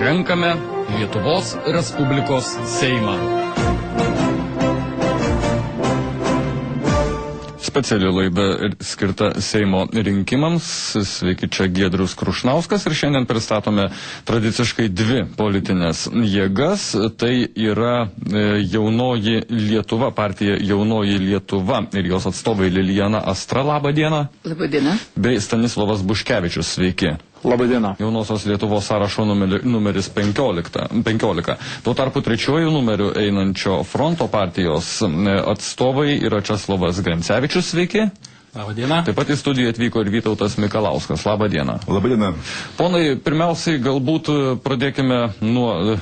Renkame Lietuvos Respublikos Seimą. Speciali laida skirta Seimo rinkimams. Sveiki, čia Giedrius Krušnauskas ir šiandien pristatome tradiciškai dvi politinės jėgas. Tai yra Jaunoji Lietuva, partija Jaunoji Lietuva ir jos atstovai Lilijana Astra, labą dieną. Labą dieną. Bei Stanislovas Buškevičius, sveiki. Labą dieną. Jaunosios Lietuvos sąrašo numeris 15. Tuo tarpu trečiuoju numeriu einančio Fronto partijos atstovai yra Česlovas Grencevičius, sveiki. Labą dieną. Taip pat į studiją atvyko ir Vytautas Mikalauskas. Labą dieną. Labą dieną. Ponai, pirmiausiai galbūt pradėkime nuo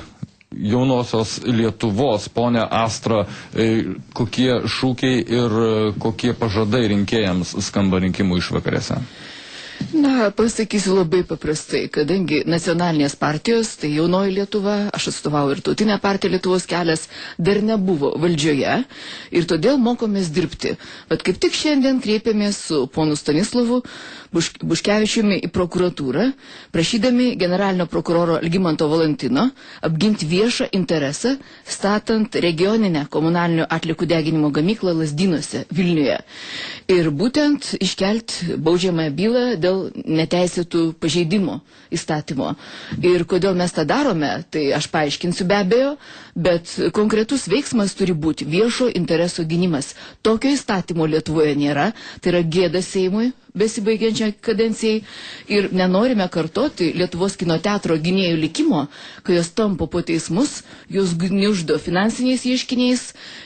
Jaunosios Lietuvos. Pone Astra, kokie šūkiai ir kokie pažadai rinkėjams skamba rinkimų išvakarėse? Na, pasakysiu labai paprastai, kadangi nacionalinės partijos, tai Jaunoji Lietuva, aš atstovauju ir Tautinę partiją Lietuvos kelias, dar nebuvo valdžioje ir todėl mokomės dirbti. Bet kaip tik šiandien kreipėmės su ponu Stanislovu Buškevičiumi į prokuratūrą, prašydami generalinio prokuroro Algimanto Valantino apginti viešą interesą, statant regioninę komunalinių atliekų deginimo gamyklą Lazdynuose, Vilniuje. Ir būtent iškelti baudžiamąją bylą dėl neteisėtų pažeidimo įstatymo. Ir kodėl mes tą darome, tai aš paaiškinsiu be abejo, bet konkretus veiksmas turi būti viešo intereso gynimas. Tokio įstatymo Lietuvoje nėra, tai yra gėda Seimui besibaigiančiai kadencijai ir nenorime kartoti Lietuvos kino teatro gynėjų likimo, kai jos tampo po teismus, jos gniuždo finansiniais ieškiniais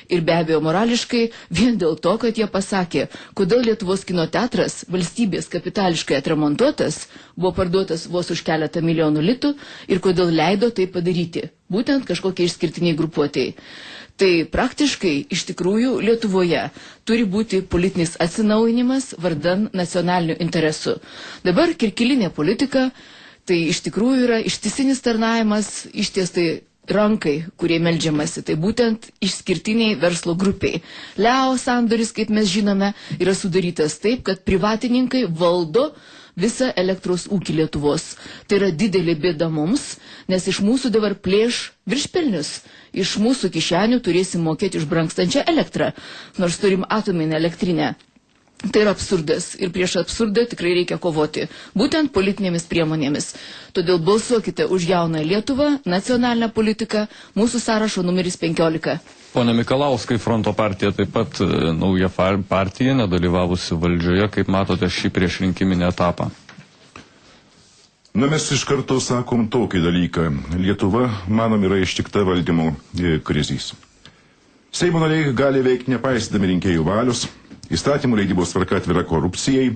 ir be abejo morališkai vien dėl to, kad jie pasakė, kodėl Lietuvos kino teatras valstybės kapitališkai atremontuotas, buvo parduotas vos už keletą milijonų litų ir kodėl leido tai padaryti, būtent kažkokie išskirtiniai grupuotėjai. Tai praktiškai iš tikrųjų Lietuvoje turi būti politinis atsinaujinimas vardan nacionalinių interesų. Dabar kirkilinė politika, tai iš tikrųjų yra ištisinis tarnavimas ištiestai rankai, kurie meldžiamasi, tai būtent išskirtiniai verslo grupiai. Leo sandoris, kaip mes žinome, yra sudarytas taip, kad privatininkai valdo visą elektros ūkį Lietuvos. Tai yra didelė bėda mums, nes iš mūsų dabar plėš viršpelnius. Iš mūsų kišenių turėsim mokėti už brangstančią elektrą, nors turim atominę elektrinę. Tai yra absurdas ir prieš absurdą tikrai reikia kovoti, būtent politinėmis priemonėmis. Todėl balsuokite už Jauną Lietuvą, nacionalinę politiką, mūsų sąrašo numeris 15. Pone Mikalauskai, Fronto partija taip pat nauja partija, nedalyvavusi valdžioje. Kaip matote šį priešrinkiminį etapą? Na, mes iš karto sakom tokį dalyką. Lietuva, manom, yra ištikta valdymo krizės. Seimo nariai gali veikti nepaisydami rinkėjų valios, įstatymų leidybos tvarka atvira korupcijai,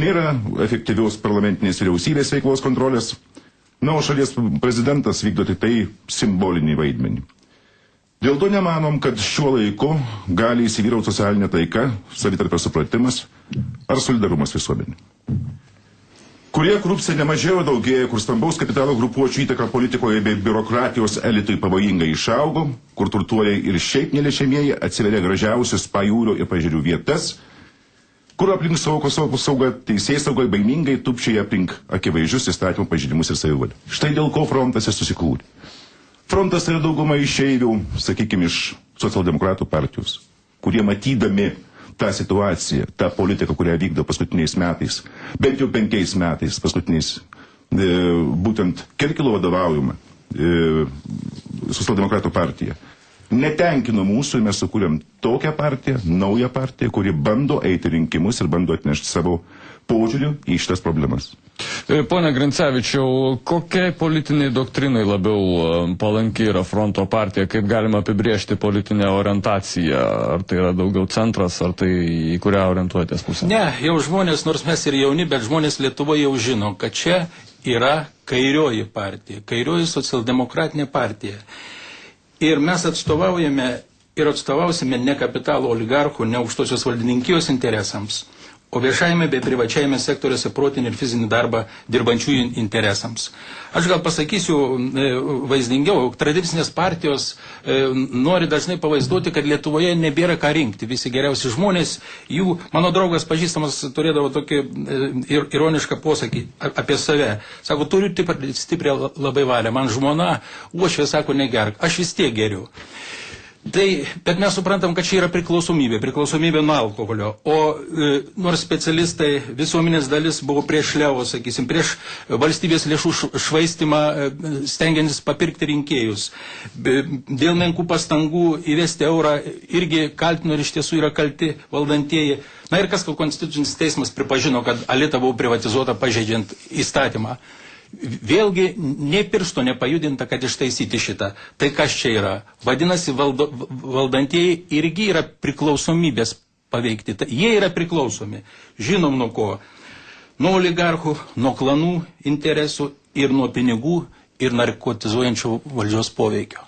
nėra efektyvios parlamentinės vyriausybės veiklos kontrolės, na, o šalies prezidentas vykdo tik tai simbolinį vaidmenį. Dėl to nemanom, kad šiuo laiku gali įsivyrauti socialinė taika, savitarpio supratimas ar solidarumas visuomenė. Kurie korupcija nemažiau daugėja, kur stambaus kapitalo grupuočių įtaka politikoje bei biurokratijos elitui pavojingai išaugo, kur turtuoliai ir šiaip neliečiamieji atsiveria gražiausius pajūrio ir pažiūrių vietas, kur aplink saugą teisėsaugai baimingai tupčiai aplink akivaizdžius įstatymų pažeidimus ir savivalę. Štai dėl ko frontas ir susikūrė. Frontas yra dauguma išeivių, sakykime, iš socialdemokratų partijos, kurie matydami tą situaciją, tą politiką, kurią vykdo paskutiniais metais, bent jau 5 metais paskutiniais, būtent Kirkilo vadovaujama socialdemokratų partija, netenkino mūsų ir mes sukūrėm tokią partiją, naują partiją, kuri bando eiti rinkimus ir bando atnešti savo požiūrių į šitas problemas. Pone Grencevičiau, kokiai politiniai doktrinai labiau palanki yra Fronto partija, kaip galima apibriežti politinę orientaciją? Ar tai yra daugiau centras, ar tai į kurią orientuojatės pusę? Ne, jau žmonės, nors mes ir jauni, bet žmonės Lietuvoje jau žino, kad čia yra kairioji partija, kairioji socialdemokratinė partija. Ir mes atstovaujame ir atstovausime ne kapitalo oligarchų, ne aukštosios valdininkijos interesams, o viešajame bei privačiajame sektoriuose protinį ir fizinį darbą dirbančiųjų interesams. Aš gal pasakysiu vaizdingiau, tradicinės partijos nori dažnai pavaizduoti, kad Lietuvoje nebėra ką rinkti. Visi geriausi žmonės, jų, mano draugas pažįstamas turėdavo tokį ironišką posakį apie save. Sako, turiu stiprią labai valią, man žmona, uošvė sako, negerk, aš vis tiek geriu. Tai, bet mes suprantam, kad čia yra priklausomybė nuo alkoholio, o nors specialistai, visuomenės dalis buvo prieš Leo, sakysim, prieš valstybės lėšų švaistimą, stengiantis papirkti rinkėjus. Dėl menkų pastangų įvesti eurą irgi kaltino ir iš tiesų yra kalti valdantieji. Na ir kas, kad Konstitucinis teismas pripažino, kad Alita buvo privatizuota pažeidžiant įstatymą. Vėlgi, ne piršto nepajudinta, kad ištaisyti šitą. Tai kas čia yra? Vadinasi, valdantieji irgi yra priklausomybės paveikti. Jie yra priklausomi. Žinom nuo ko? Nuo oligarchų, nuo klanų interesų ir nuo pinigų ir narkotizuojančių valdžios poveikio.